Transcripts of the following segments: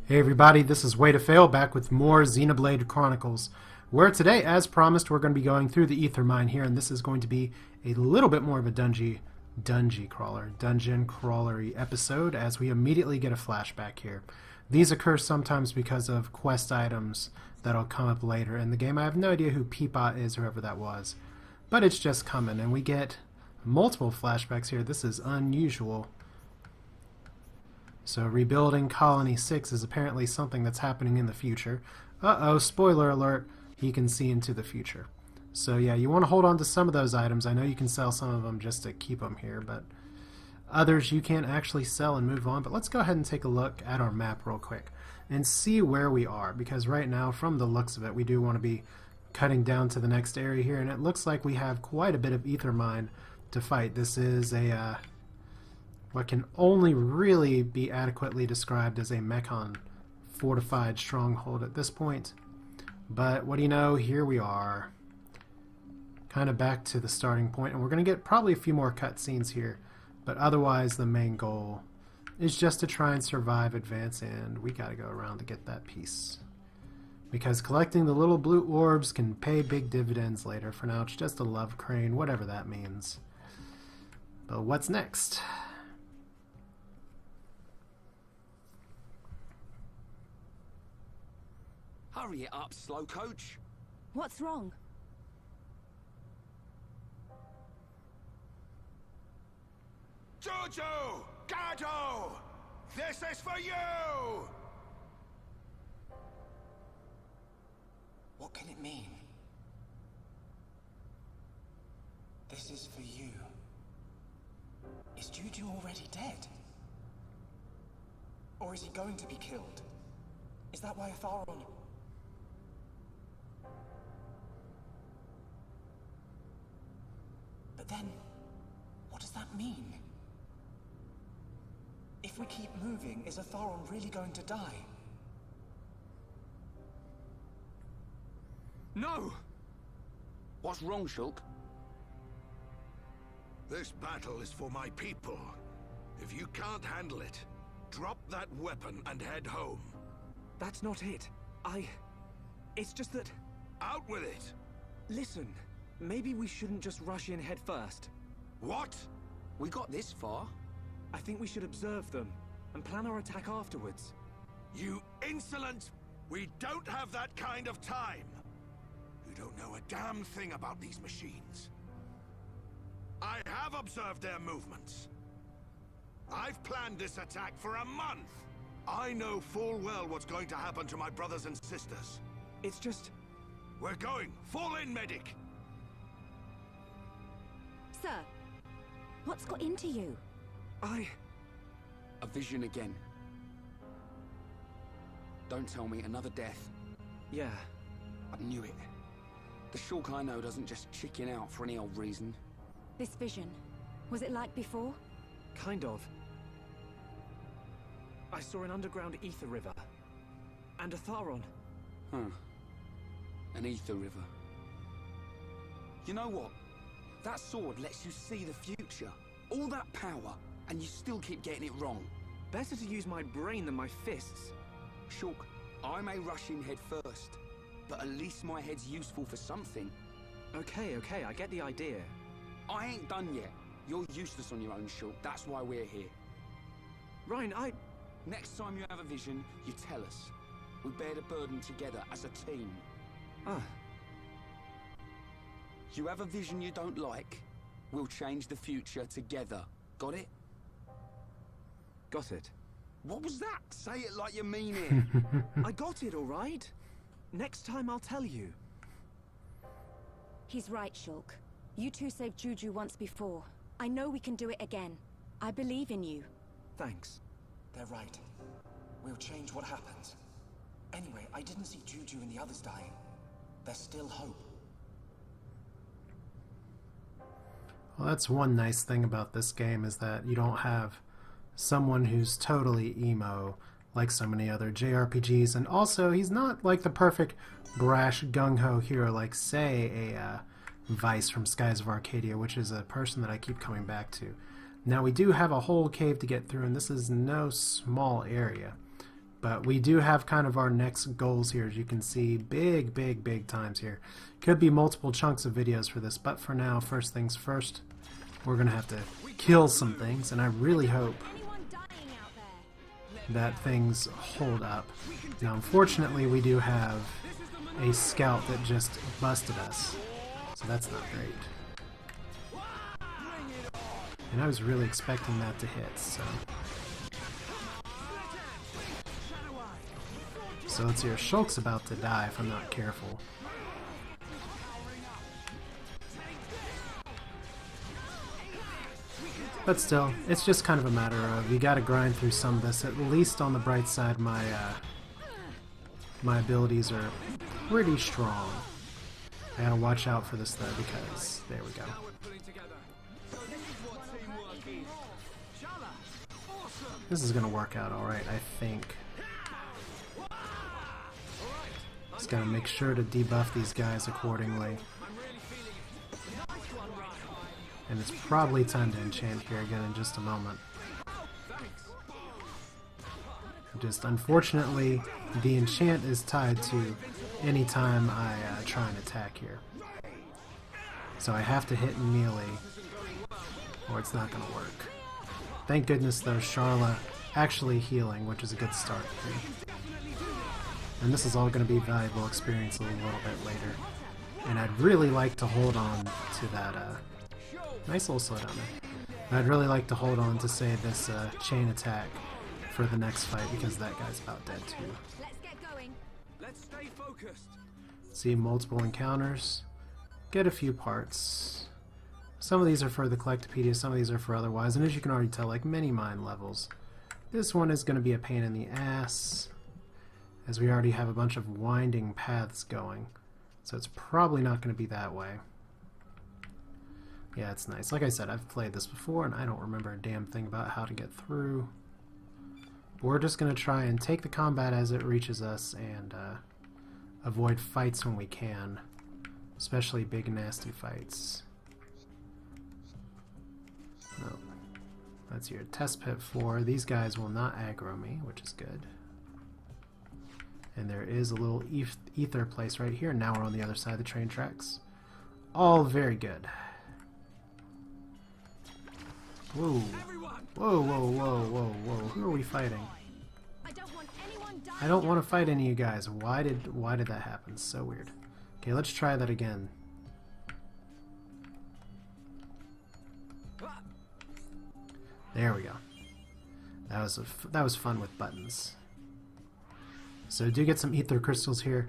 Hey everybody, this is Way to Fail back with more Xenoblade Chronicles, where today, as promised, we're going to be going through the Ether Mine here, and this is going to be a little bit more of a dungeon crawlery episode, as we immediately get a flashback here. These occur sometimes because of quest items that'll come up later in the game. I have no idea who Peapot is, whoever that was, but it's just coming, and we get multiple flashbacks here. This is unusual. So rebuilding Colony 6 is apparently something that's happening in the future. Uh-oh, spoiler alert, he can see into the future. So yeah, you want to hold on to some of those items. I know you can sell some of them just to keep them here, but others you can't actually sell and move on. But let's go ahead and take a look at our map real quick and see where we are, because right now, from the looks of it, we do want to be cutting down to the next area here, and it looks like we have quite a bit of Ether Mine to fight. This is a what can only really be adequately described as a Mechon fortified stronghold at this point. But what do you know, here we are. Kind of back to the starting point, and we're going to get probably a few more cutscenes here, but otherwise the main goal is just to try and survive, advance, and we got to go around to get that piece. Because collecting the little blue orbs can pay big dividends later. For now, it's just a love crane, whatever that means. But what's next? Hurry it up, slow coach. What's wrong? Jojo! Gato! This is for you! What can it mean? This is for you. Is Juju already dead? Or is he going to be killed? Is that why Atharon... But then, what does that mean? If we keep moving, is Atharon really going to die? No! What's wrong, Shulk? This battle is for my people. If you can't handle it, drop that weapon and head home. That's not it. It's just that... Out with it! Listen, maybe we shouldn't just rush in head first. What? We got this far. I think we should observe them and plan our attack afterwards. You insolent! We don't have that kind of time! You don't know a damn thing about these machines. I have observed their movements. I've planned this attack for a month! I know full well what's going to happen to my brothers and sisters. It's just... We're going! Fall in, medic! Sir, what's got into you? A vision again. Don't tell me another death. Yeah. I knew it. The Shulk I know doesn't just chicken out for any old reason. This vision, was it like before? Kind of. I saw an underground ether river. And Atharon. Huh. An ether river. You know what? That sword lets you see the future. All that power, and you still keep getting it wrong. Better to use my brain than my fists. Shulk, I may rush in head first, but at least my head's useful for something. Okay, I get the idea. I ain't done yet. You're useless on your own, Shulk. That's why we're here. Ryan, Next time you have a vision, you tell us. We bear the burden together as a team. Ah. You have a vision you don't like, we'll change the future together. Got it? Got it. What was that? Say it like you mean it. I got it, all right? Next time I'll tell you. He's right, Shulk. You two saved Juju once before. I know we can do it again. I believe in you. Thanks. They're right. We'll change what happens. Anyway, I didn't see Juju and the others dying. There's still hope. Well, that's one nice thing about this game, is that you don't have someone who's totally emo like so many other JRPGs, and also he's not like the perfect brash gung-ho hero like, say, a Vice from Skies of Arcadia, which is a person that I keep coming back to. Now we do have a whole cave to get through, and this is no small area. But we do have kind of our next goals here, as you can see. Big times here. Could be multiple chunks of videos for this, but for now, first things first, we're going to have to kill some things, and I really hope that things hold up. Now, unfortunately, we do have a scout that just busted us, so that's not great. And I was really expecting that to hit, so... So let's see, Shulk's about to die if I'm not careful. But still, it's just kind of a matter of you gotta grind through some of this. At least on the bright side, my abilities are pretty strong. I gotta watch out for this though, because there we go. This is gonna work out alright, I think. Just gotta make sure to debuff these guys accordingly. And it's probably time to enchant here again in just a moment. Just unfortunately, the enchant is tied to any time I try and attack here. So I have to hit melee, or it's not gonna work. Thank goodness though, Charla actually healing, which is a good start here. And this is all going to be valuable experience a little bit later. And I'd really like to hold on to that, nice little slowdown there. I'd really like to hold on to, say, this chain attack for the next fight, because that guy's about dead too. Let's get going. Let's stay focused. See multiple encounters. Get a few parts. Some of these are for the Collectopedia, some of these are for otherwise, and as you can already tell, like many mine levels, this one is going to be a pain in the ass, as we already have a bunch of winding paths going. So it's probably not going to be that way. Yeah, it's nice. Like I said, I've played this before, and I don't remember a damn thing about how to get through. But we're just going to try and take the combat as it reaches us, and avoid fights when we can. Especially big, nasty fights. No. That's your test pit 4. These guys will not aggro me, which is good. And there is a little ether place right here. Now we're on the other side of the train tracks. All very good. Whoa. Whoa. Who are we fighting? I don't want to fight any of you guys. Why did that happen? So weird. Okay, let's try that again. There we go. That was fun with buttons. So do get some ether crystals here.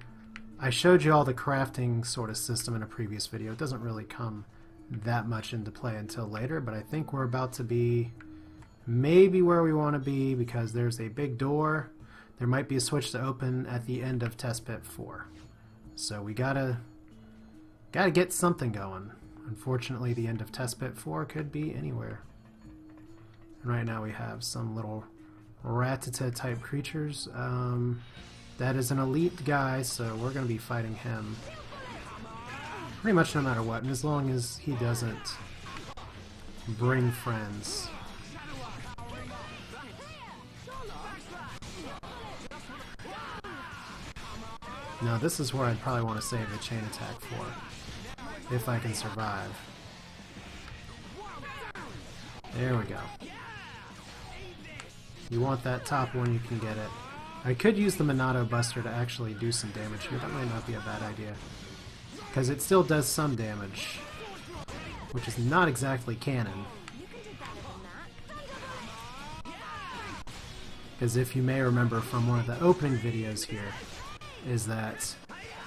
I showed you all the crafting sort of system in a previous video. It doesn't really come that much into play until later, but I think we're about to be maybe where we want to be, because there's a big door. There might be a switch to open at the end of Test Pit 4. So we gotta get something going. Unfortunately, the end of Test Pit 4 could be anywhere. And right now we have some little Ratata type creatures. That is an elite guy, so we're going to be fighting him pretty much no matter what, and as long as he doesn't bring friends. Now this is where I'd probably want to save the chain attack for, if I can survive. There we go. You want that top one, you can get it. I could use the Monado Buster to actually do some damage here. That might not be a bad idea, because it still does some damage, which is not exactly canon. Because if you may remember from one of the opening videos here, is that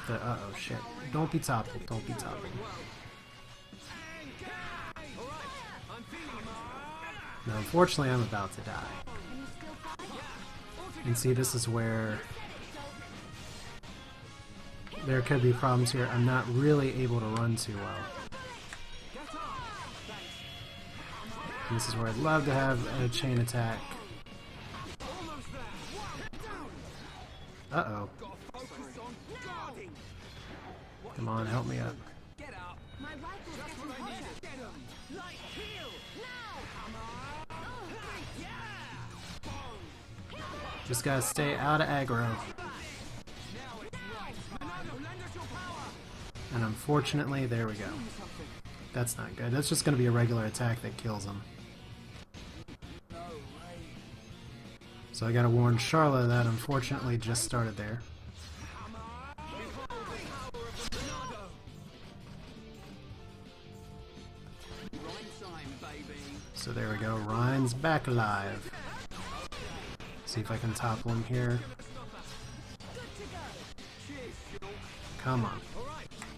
the... uh-oh, shit. Don't be toppled, don't be toppled. Now, unfortunately, I'm about to die. And see, this is where there could be problems here. I'm not really able to run too well. And this is where I'd love to have a chain attack. Uh-oh. Come on, help me up. Just gotta stay out of aggro. And unfortunately, there we go. That's not good. That's just gonna be a regular attack that kills him. So I gotta warn Charla that unfortunately just started there. So there we go, Ryan's back alive. See if I can topple him here. Come on.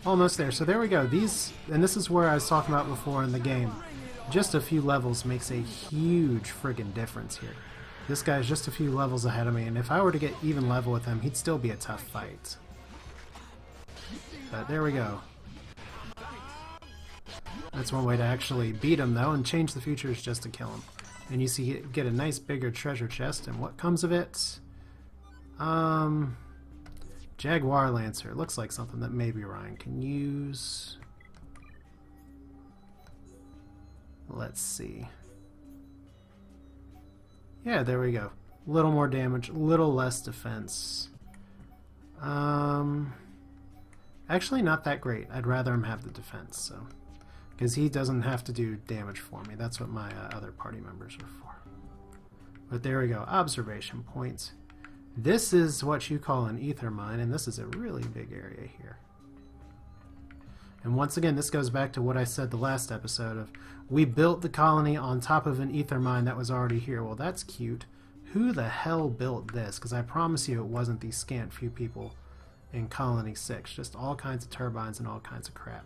Almost there. So there we go. These, and this is where I was talking about before in the game. Just a few levels makes a huge friggin' difference here. This guy's just a few levels ahead of me, and if I were to get even level with him, he'd still be a tough fight. But there we go. That's one way to actually beat him, though, and change the futures just to kill him. And you see, get a nice bigger treasure chest, and what comes of it? Jaguar Lancer. Looks like something that maybe Ryan can use. Let's see. Yeah, there we go. Little more damage, little less defense. Actually not that great. I'd rather him have the defense, so. Because he doesn't have to do damage for me. That's what my other party members are for. But there we go. Observation points. This is what you call an ether mine, and this is a really big area here. And once again, this goes back to what I said the last episode of, we built the colony on top of an ether mine that was already here. Well, that's cute. Who the hell built this? Because I promise you it wasn't these scant few people in Colony 6. Just all kinds of turbines and all kinds of crap.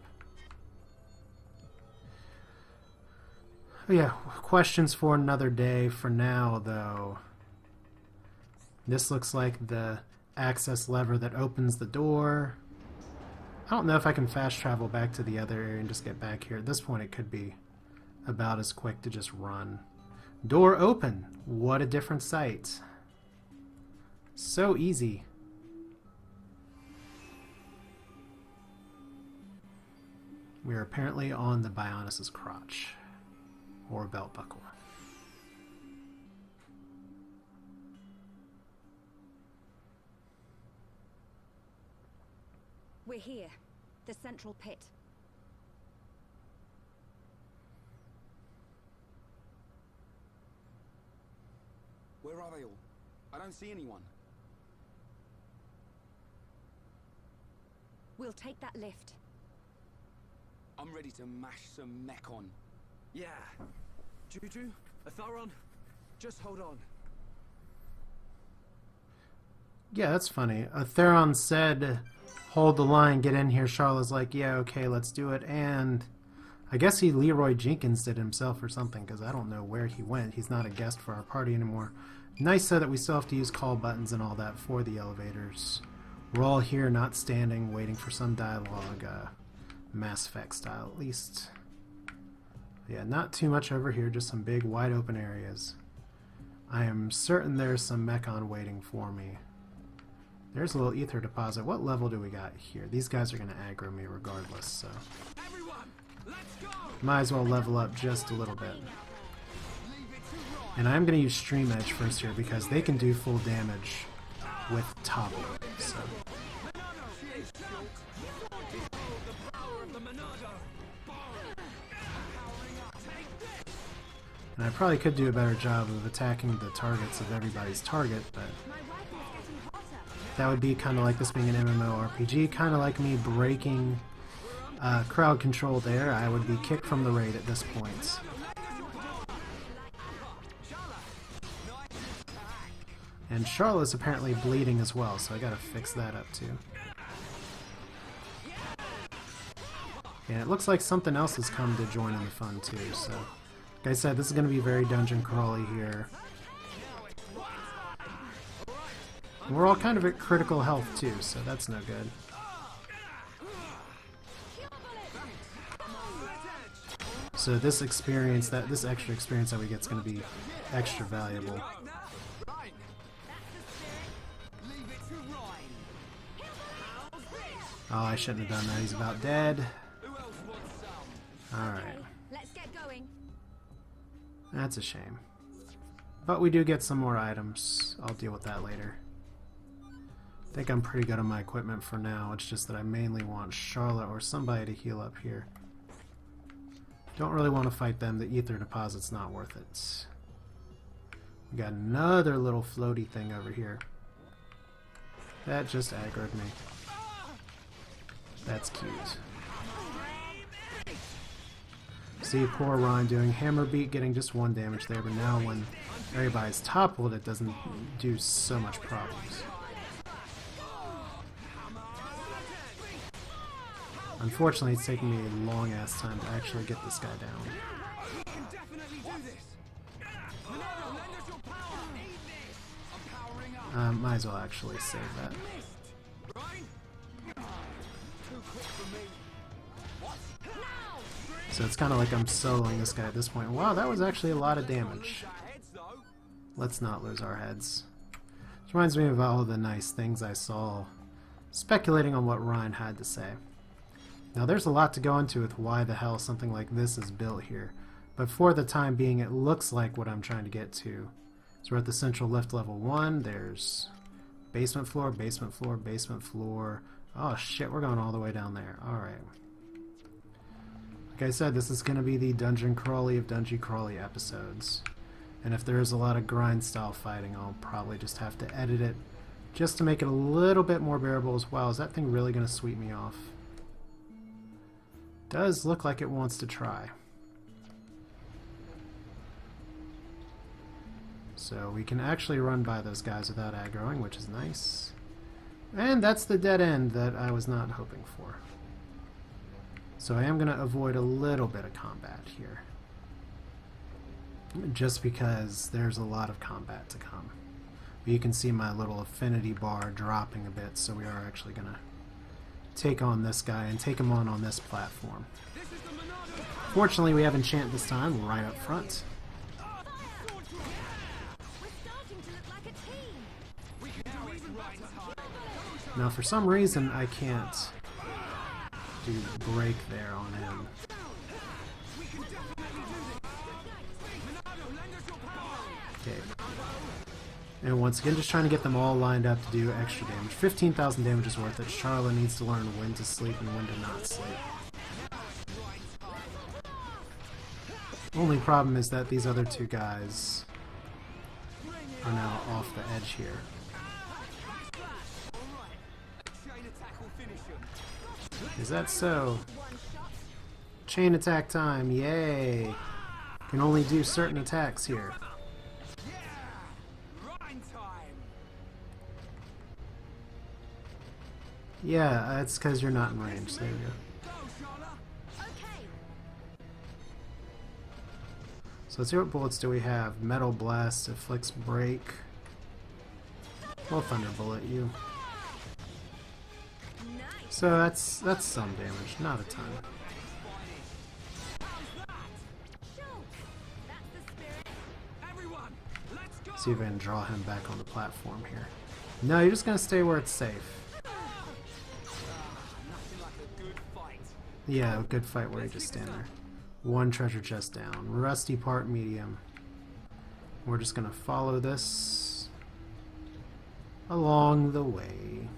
Yeah, questions for another day. For now, though, this looks like the access lever that opens the door. I don't know if I can fast travel back to the other area and just get back here. At this point, it could be about as quick to just run. Door open. What a different sight. So easy. We are apparently on the Bionis' crotch. Or belt buckle. We're here. The central pit. Where are they all? I don't see anyone. We'll take that lift. I'm ready to mash some mech on. Yeah. Juju, Atharon, just hold on. Yeah, that's funny. Theron said, hold the line, get in here. Charlotte's like, yeah, okay, let's do it. And I guess he Leroy Jenkins did himself or something, because I don't know where he went. He's not a guest for our party anymore. Nice though that we still have to use call buttons and all that for the elevators. We're all here, not standing, waiting for some dialogue, Mass Effect style at least. Yeah, not too much over here, just some big wide open areas. I am certain there's some mechon waiting for me. There's a little ether deposit. What level do we got here? These guys are going to aggro me regardless, so... Might as well level up just a little bit. And I'm going to use Stream Edge first here because they can do full damage with topple, so... And I probably could do a better job of attacking the targets of everybody's target, but that would be kind of like this being an MMORPG, kind of like me breaking crowd control there. I would be kicked from the raid at this point. And Charlotte's apparently bleeding as well, so I gotta fix that up too. And it looks like something else has come to join in the fun too, so... Like I said, this is going to be very dungeon crawly here. And we're all kind of at critical health too, so that's no good. So this experience, this extra experience that we get is going to be extra valuable. Oh, I shouldn't have done that. He's about dead. Alright. Let's get going. That's a shame. But we do get some more items. I'll deal with that later. I think I'm pretty good on my equipment for now. It's just that I mainly want Charlotte or somebody to heal up here. Don't really want to fight them. The ether deposit's not worth it. We got another little floaty thing over here. That just aggroed me. That's cute. See, poor Ryan doing hammer beat, getting just 1 damage there, but now when everybody's toppled, it doesn't do so much problems. Unfortunately, it's taking me a long ass time to actually get this guy down. Might as well actually save that. So it's kind of like I'm soloing this guy at this point. Wow, that was actually a lot of damage. Let's not lose our heads. This reminds me of all the nice things I saw speculating on what Ryan had to say. Now there's a lot to go into with why the hell something like this is built here, but for the time being it looks like what I'm trying to get to. So we're at the central lift level 1, there's basement floor, basement floor, basement floor. Oh shit, we're going all the way down there. Alright. Like I said, this is going to be the Dungeon Crawly of Dungeon Crawly episodes. And if there is a lot of grind style fighting, I'll probably just have to edit it just to make it a little bit more bearable as well. Is that thing really going to sweep me off? Does look like it wants to try. So we can actually run by those guys without aggroing, which is nice. And that's the dead end that I was not hoping for. So I am going to avoid a little bit of combat here. Just because there's a lot of combat to come. But you can see my little affinity bar dropping a bit, so we are actually going to take on this guy and take him on this platform. Fortunately, we have enchant this time right up front. Now for some reason I can't do break there on him. Okay. And once again, just trying to get them all lined up to do extra damage. 15,000 damage is worth it. Charlotte needs to learn when to sleep and when to not sleep. Only problem is that these other two guys are now off the edge here. Is that so? Chain attack time, yay! Can only do certain attacks here. Yeah, it's because you're not in range. There you go. So let's see what bullets do we have. Metal Blast, Afflicts Break. Well, Thunder Bullet you. So that's some damage, not a ton. See if I can draw him back on the platform here. No, you're just gonna stay where it's safe. Yeah, a good fight where you just stand there. One treasure chest down. Rusty part medium. We're just gonna follow this along the way.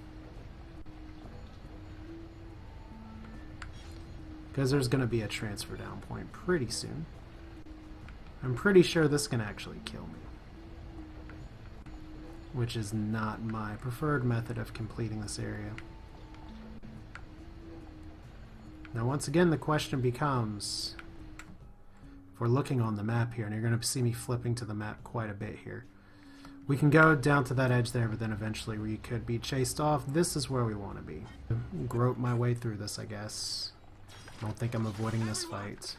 Because there's gonna be a transfer down point pretty soon. I'm pretty sure this can actually kill me. Which is not my preferred method of completing this area. Now once again the question becomes, if we're looking on the map here, and you're going to see me flipping to the map quite a bit here, we can go down to that edge there, but then eventually we could be chased off. This is where we want to be. Grope my way through this, I guess. I don't think I'm avoiding this fight.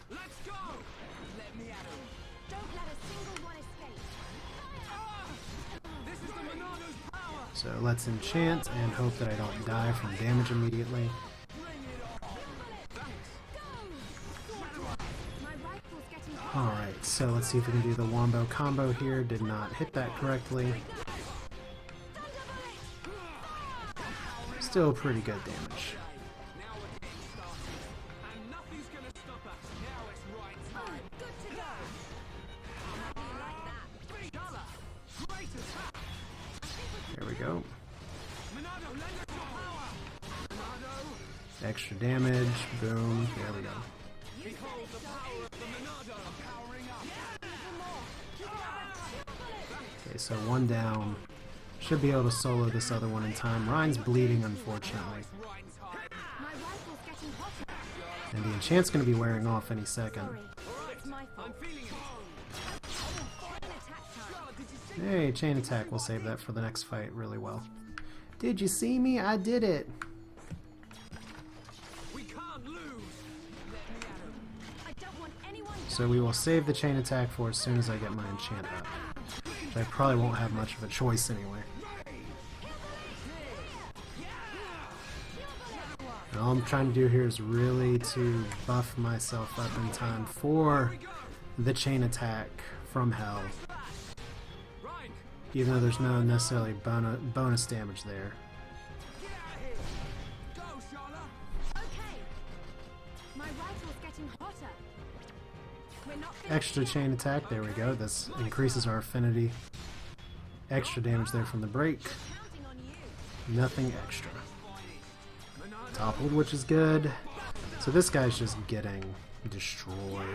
So let's enchant and hope that I don't die from damage immediately. Alright, so let's see if we can do the Wombo combo here. Did not hit that correctly. Still pretty good damage. Extra damage. Boom. There we go. Okay, so one down. Should be able to solo this other one in time. Ryan's bleeding, unfortunately. And the enchant's going to be wearing off any second. Hey, chain attack. We'll save that for the next fight really well. Did you see me? I did it! So we will save the chain attack for as soon as I get my enchant up. Which I probably won't have much of a choice anyway. And all I'm trying to do here is really to buff myself up in time for the chain attack from hell. Even though there's no necessarily bonus damage there. Extra chain attack, there we go. This increases our affinity. Extra damage there from the break. Nothing extra. Toppled, which is good. So this guy's just getting destroyed.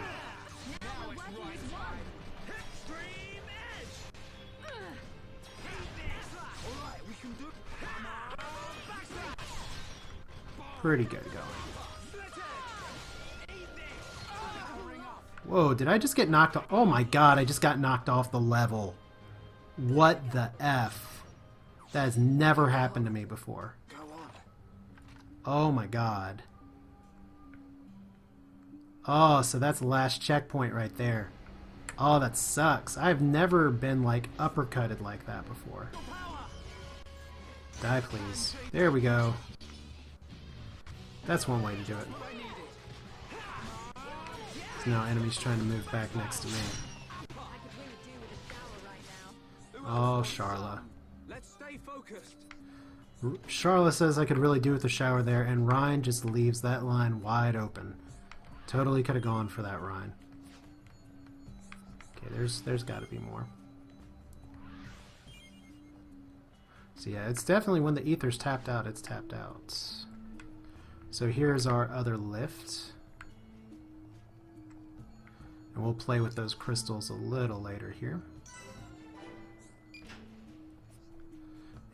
Pretty good going. Whoa, did I just get knocked off? Oh my god, I just got knocked off the level. What the F? That has never happened to me before. Oh my god. Oh, so that's the last checkpoint right there. Oh, that sucks. I've never been, like, uppercutted like that before. Die, please. There we go. That's one way to do it. So now enemies trying to move back next to me. Oh, Charla. Charla says I could really do with the shower there, and Ryan just leaves that line wide open. Totally could have gone for that, Ryan. Okay, there's got to be more. So yeah, it's definitely when the ether's tapped out, it's tapped out. So here's our other lift. And we'll play with those crystals a little later here.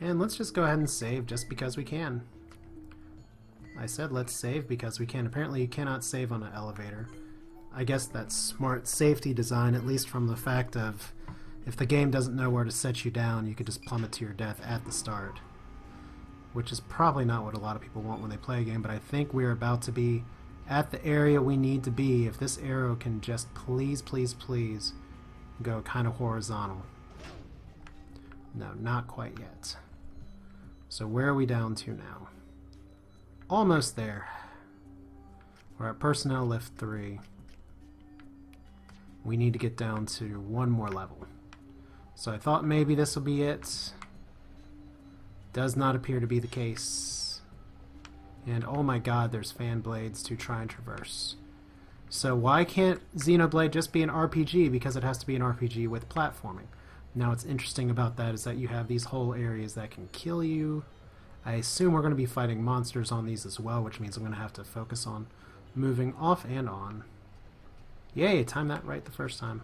And let's just go ahead and save just because we can. I said let's save because we can. Apparently you cannot save on an elevator. I guess that's smart safety design, at least from the fact of if the game doesn't know where to set you down, you could just plummet to your death at the start. Which is probably not what a lot of people want when they play a game, but I think we're about to be at the area we need to be. If this arrow can just please, please, please go kind of horizontal. No, not quite yet. So where are we down to now? Almost there. We're at personnel lift 3. We need to get down to one more level. So I thought maybe this will be it. Does not appear to be the case. And oh my god, there's fan blades to try and traverse. So why can't Xenoblade just be an RPG? Because it has to be an RPG with platforming. Now what's interesting about that is that you have these whole areas that can kill you. I assume we're going to be fighting monsters on these as well, which means I'm going to have to focus on moving off and on. Yay, timed that right the first time.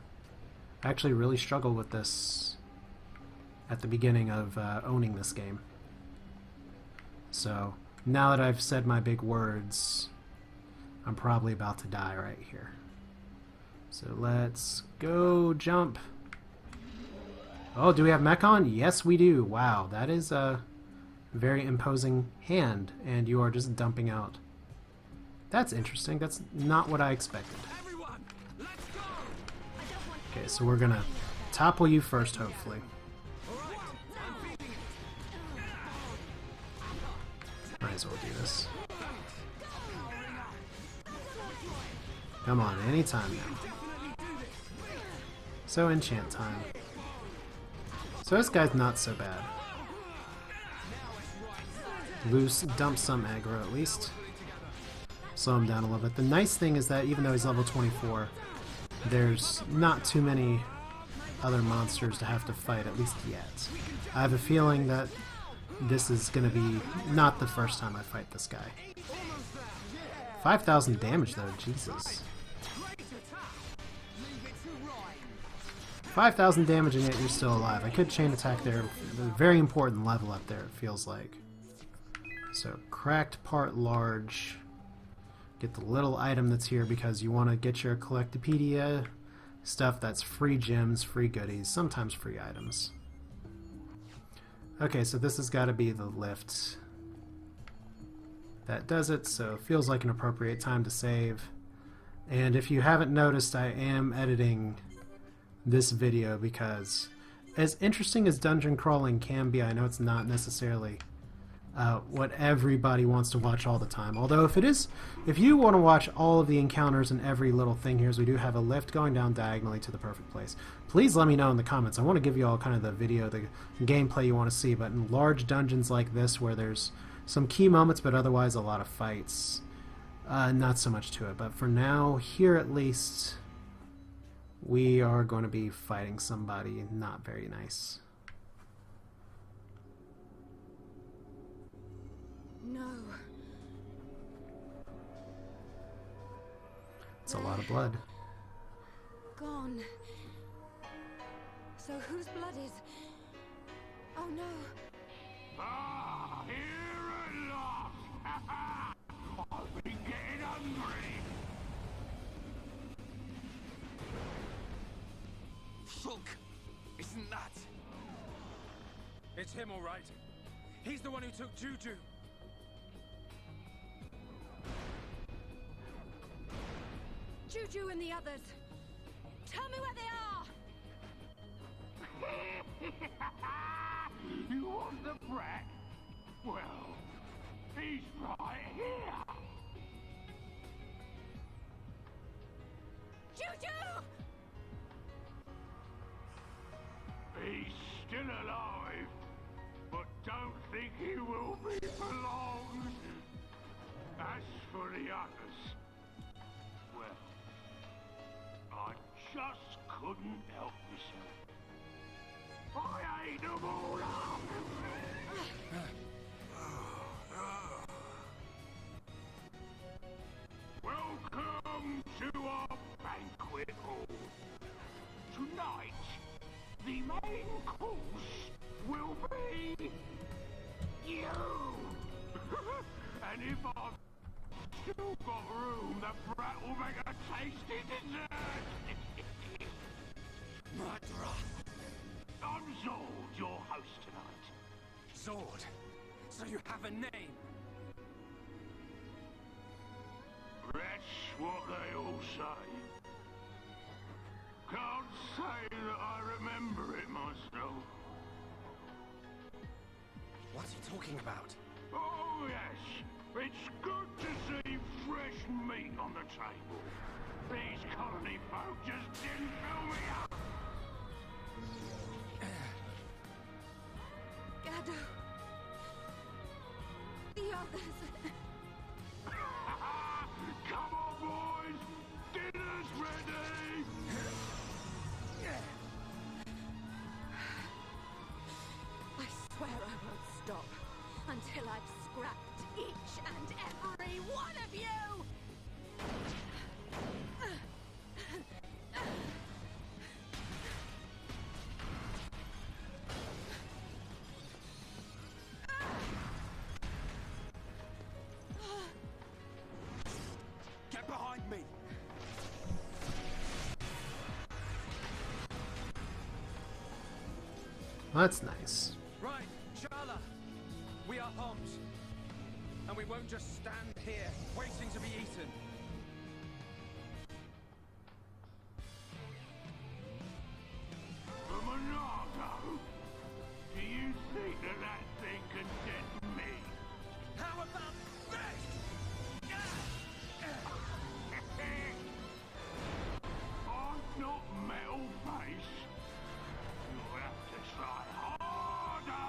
I actually really struggled with this at the beginning of owning this game. So now that I've said my big words, I'm probably about to die right here. So let's go jump. Oh, do we have mech on? Yes, we do. Wow, that is a very imposing hand, and you are just dumping out. That's interesting. That's not what I expected. Okay, so we're gonna topple you first, hopefully. Might as well do this. Come on, anytime now. So enchant time. So this guy's not so bad. Loose, dump some aggro at least. Slow him down a little bit. The nice thing is that even though he's level 24, there's not too many other monsters to have to fight, at least yet. I have a feeling that this is going to be not the first time I fight this guy. 5,000 damage though, Jesus. 5,000 damage and yet you're still alive. I could chain attack there. A very important level up there, it feels like. So, cracked part large. Get the little item that's here because you want to get your Collectopedia stuff that's free gems, free goodies, sometimes free items. Okay, so this has got to be the lift. That does it, so it feels like an appropriate time to save. And if you haven't noticed, I am editing this video because as interesting as dungeon crawling can be, I know it's not necessarily what everybody wants to watch all the time. Although if you want to watch all of the encounters and every little thing here, as we do have a lift going down diagonally to the perfect place, please let me know in the comments. I want to give you all kind of the video, the gameplay you want to see, but in large dungeons like this where there's some key moments but otherwise a lot of fights, not so much to it. But for now, here at least, we are going to be fighting somebody not very nice. No. It's a lot of blood. Gone. So whose blood is... Oh no. Ah, here at last! I've been getting hungry! Look! Isn't that? It's him, all right. He's the one who took Juju. Juju and the others. Tell me where they are! You want the brat? Well, he's right here! Juju! He's still alive, but don't think he will be for long. As for the others, well, I just couldn't help myself. I ate them all up! Welcome to our banquet hall. Tonight, the main course will be you. And if I've still got room, the brat will make a tasty dessert. Murderer! I'm Zord, your host tonight. Zord! So you have a name? That's what they all say. Can't say that I remember it myself. What's he talking about? Oh yes, it's good to see fresh meat on the table. These colony folk just didn't fill me up. Gado. The others. Come on, boys! Dinner's ready! I swear I won't stop until I've scrapped each and every one of you! Get behind me! That's nice. Right, Shala. We are armed. And we won't just stand here, waiting to be eaten. The Monardo? Do you think that thing can get me? How about this? I'm not metal face. You'll have to try harder!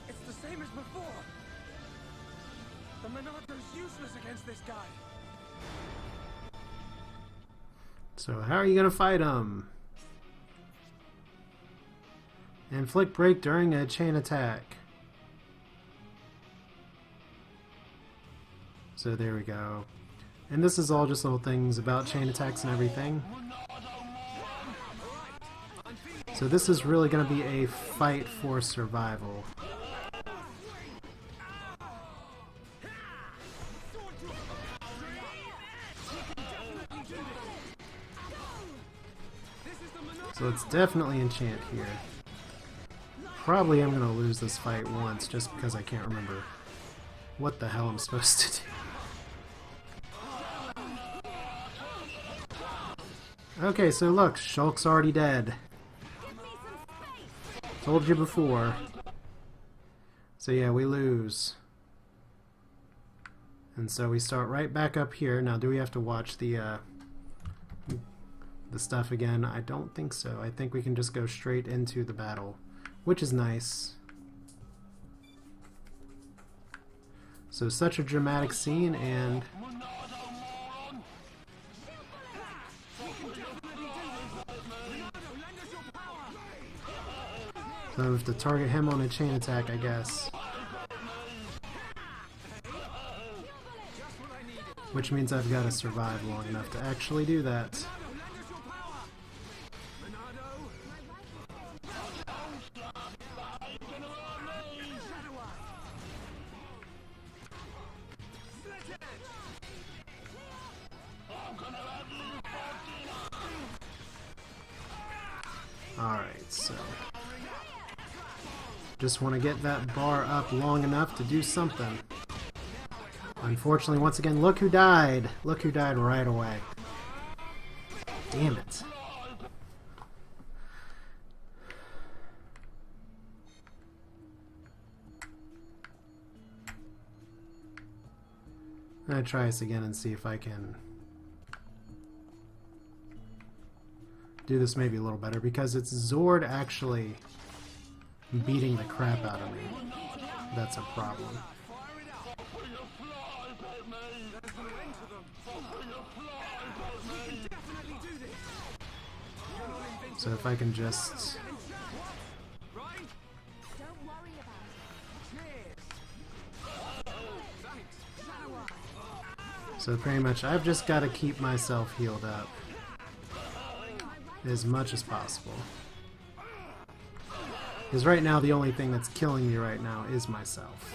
It's the same as before. The Monardo's useless against this guy. So how are you going to fight him? Inflict break during a chain attack. So there we go. And this is all just little things about chain attacks and everything. So this is really going to be a fight for survival. So it's definitely enchant here. Probably I'm going to lose this fight once just because I can't remember what the hell I'm supposed to do. Okay, so look, Shulk's already dead. Told you before. So yeah, we lose. And so we start right back up here. Now, do we have to watch the stuff again? I don't think so. I think we can just go straight into the battle, which is nice. So such a dramatic scene, and so I have to target him on a chain attack, I guess. Which means I've got to survive long enough to actually do that. Alright, so just want to get that bar up long enough to do something. Unfortunately, once again, look who died! Look who died right away. Damn it. I'm gonna try this again and see if I can do this maybe a little better, because it's Zord actually beating the crap out of me. That's a problem. So if I can just... So pretty much I've just got to keep myself healed up as much as possible. Because right now the only thing that's killing me right now is myself.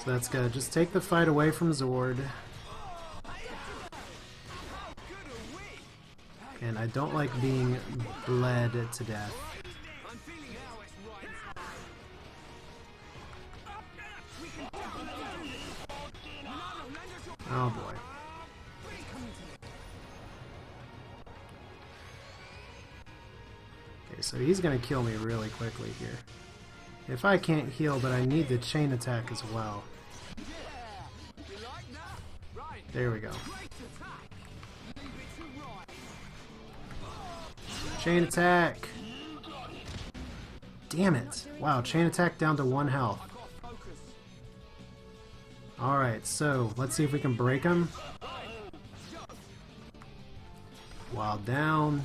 So that's good. Just take the fight away from Zord. And I don't like being bled to death. Oh boy. Okay, so he's gonna kill me really quickly here. If I can't heal, but I need the chain attack as well. There we go. Chain attack! Damn it! Wow, chain attack down to 1 health. Alright, so let's see if we can break him. While down.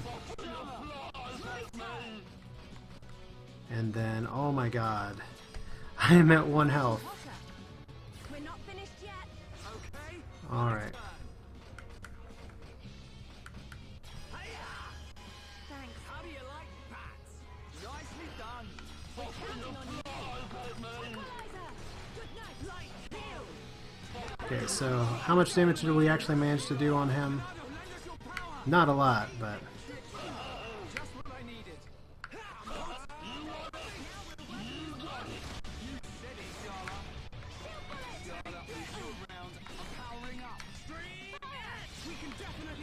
And then, oh my god. I am at 1 health. Alright. Okay, so how much damage did we actually manage to do on him? Not a lot, but...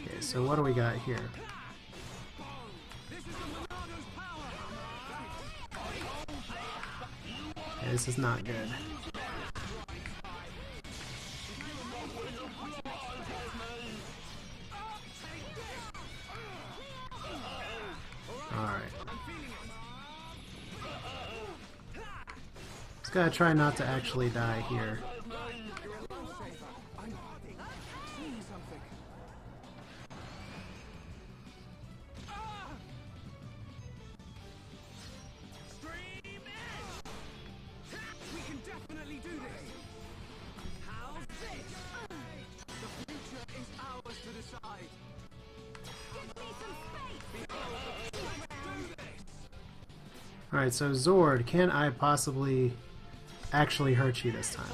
Okay, so what do we got here? Okay, this is not good. gotta try not to actually die here. I'm seeing something. Stream Edge! We can definitely do this! How's this? The future is ours to decide. Give me some space! Do this! Alright, so Zord, can I possibly actually hurt you this time?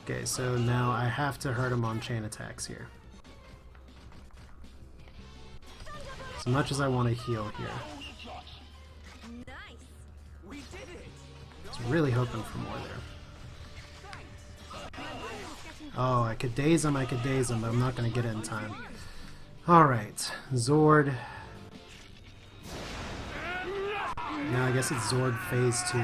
Okay, so now I have to hurt him on chain attacks here. As much as I want to heal here. Nice! We did it! I was really hoping for more there. Oh, I could daze him, but I'm not going to get it in time. Alright, Zord. Now I guess it's Zord Phase 2.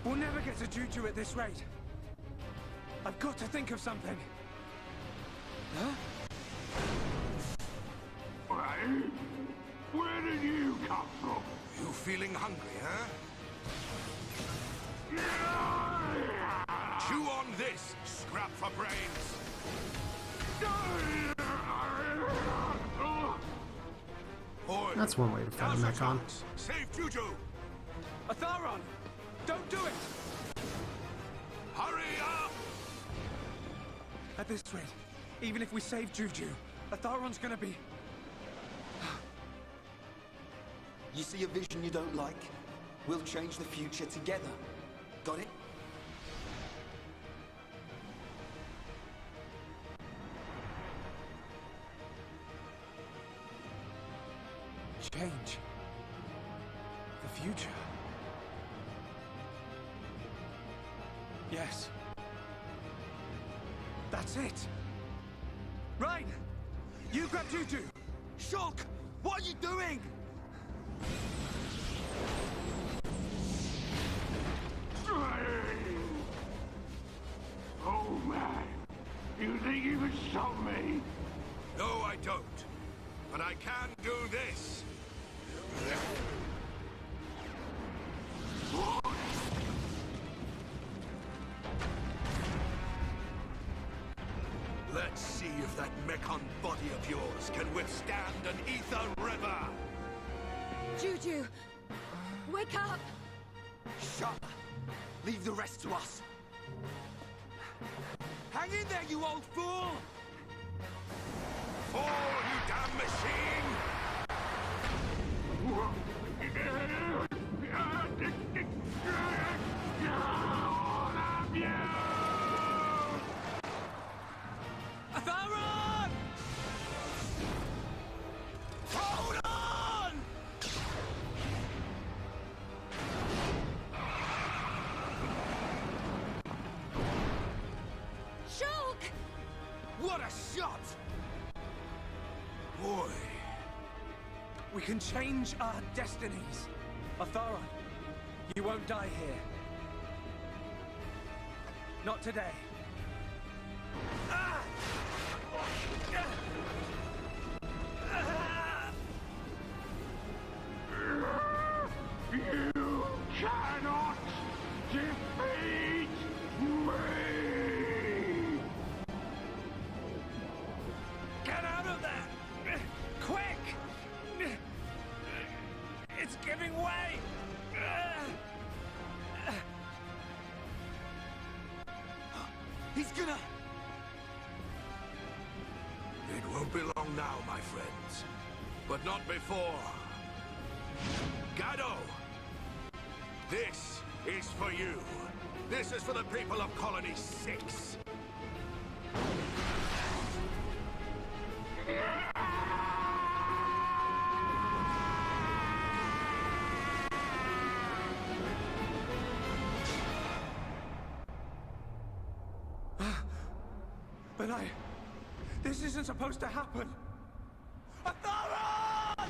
We'll never get to Juju at this rate. I've got to think of something. Huh? Where did you come from? You feeling hungry, huh? Chew on this, scrap for brains. Boy, That's one way to fight a Mechon. save Juju! Atharon! Don't do it! Hurry up! At this rate, even if we save Juju, Atharon's gonna be... You see a vision you don't like? We'll change the future together. Got it? Change. The future. Yes. That's it. Right! You grab Juju! Shulk! What are you doing? Oh man, you think you can stop me? No, I don't. But I can do this. Let's see if that Mechon body of yours can withstand an ether river. Juju! Wake up! Shut up. Leave the rest to us. Hang in there, you old fool! Fall, you damn machine! Atharon! Hold on! Shulk! What a shot! Boy, We can change our destinies. Atharon, you won't die here. Not today. Ah! you cannot defeat me! Get out of there! Quick! It's giving way! He's gonna... It won't be long now, my friends. But not before. Gado! This is for you. This is for the people of Colony 6. But this isn't supposed to happen. Atharon!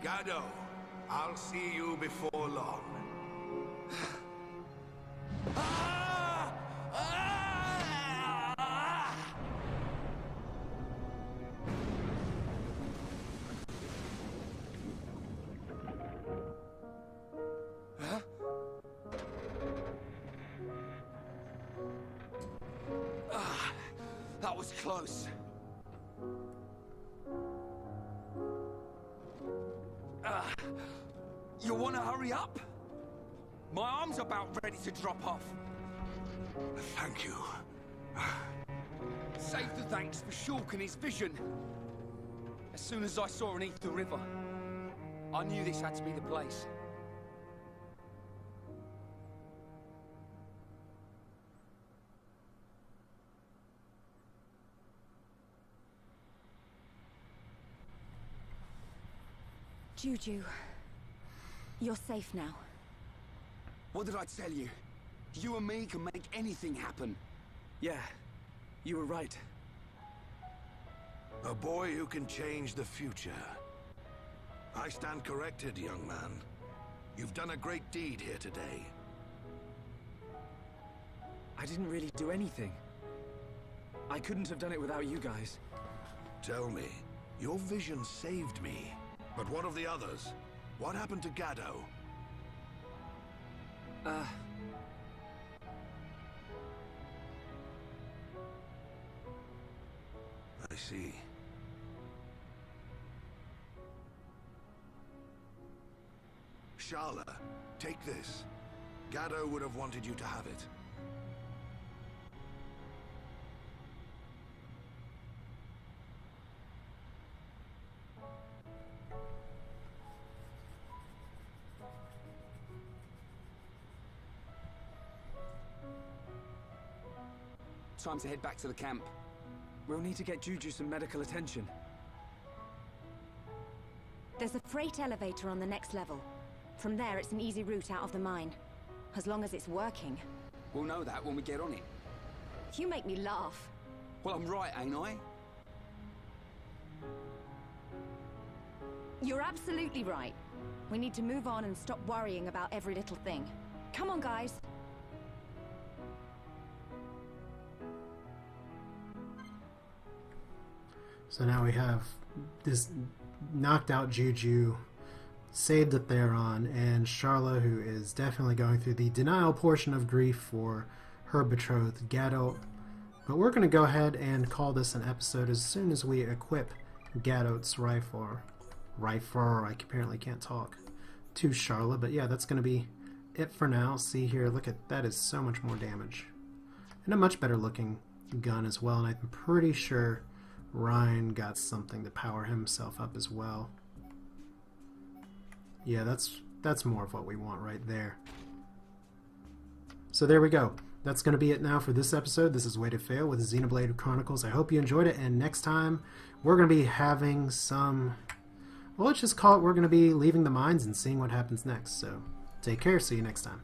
Gado, I'll see you before long. Ah! Ah! That was close. You want to hurry up? My arm's about ready to drop off. Thank you. Save the thanks for Shulk and his vision. As soon as I saw an ether river, I knew this had to be the place. Juju, you're safe now. What did I tell you? You and me can make anything happen. Yeah, you were right. A boy who can change the future. I stand corrected, young man. You've done a great deed here today. I didn't really do anything. I couldn't have done it without you guys. Tell me, your vision saved me. But what of the others? What happened to Gaddo? I see. Sharla, take this. Gaddo would have wanted you to have it. Time to head back to the camp. We'll need to get Juju some medical attention. There's a freight elevator on the next level. From there, it's an easy route out of the mine. As long as it's working. We'll know that when we get on it. You make me laugh. Well, I'm right, ain't I? You're absolutely right. We need to move on and stop worrying about every little thing. Come on, guys. So now we have this knocked out Juju, saved at Theron, and Sharla, who is definitely going through the denial portion of grief for her betrothed Gaddo. But we're going to go ahead and call this an episode as soon as we equip Gadot's rifle, I apparently can't talk, to Sharla. But yeah, that's going to be it for now. See here, look at that, is so much more damage. And a much better looking gun as well, and I'm pretty sure Ryan got something to power himself up as well. Yeah, that's more of what we want right there. So there we go. That's going to be it now for this episode. This is Way to Fail with Xenoblade Chronicles. I hope you enjoyed it, and next time we're going to be having some... Well, let's just call it, we're going to be leaving the mines and seeing what happens next. So take care. See you next time.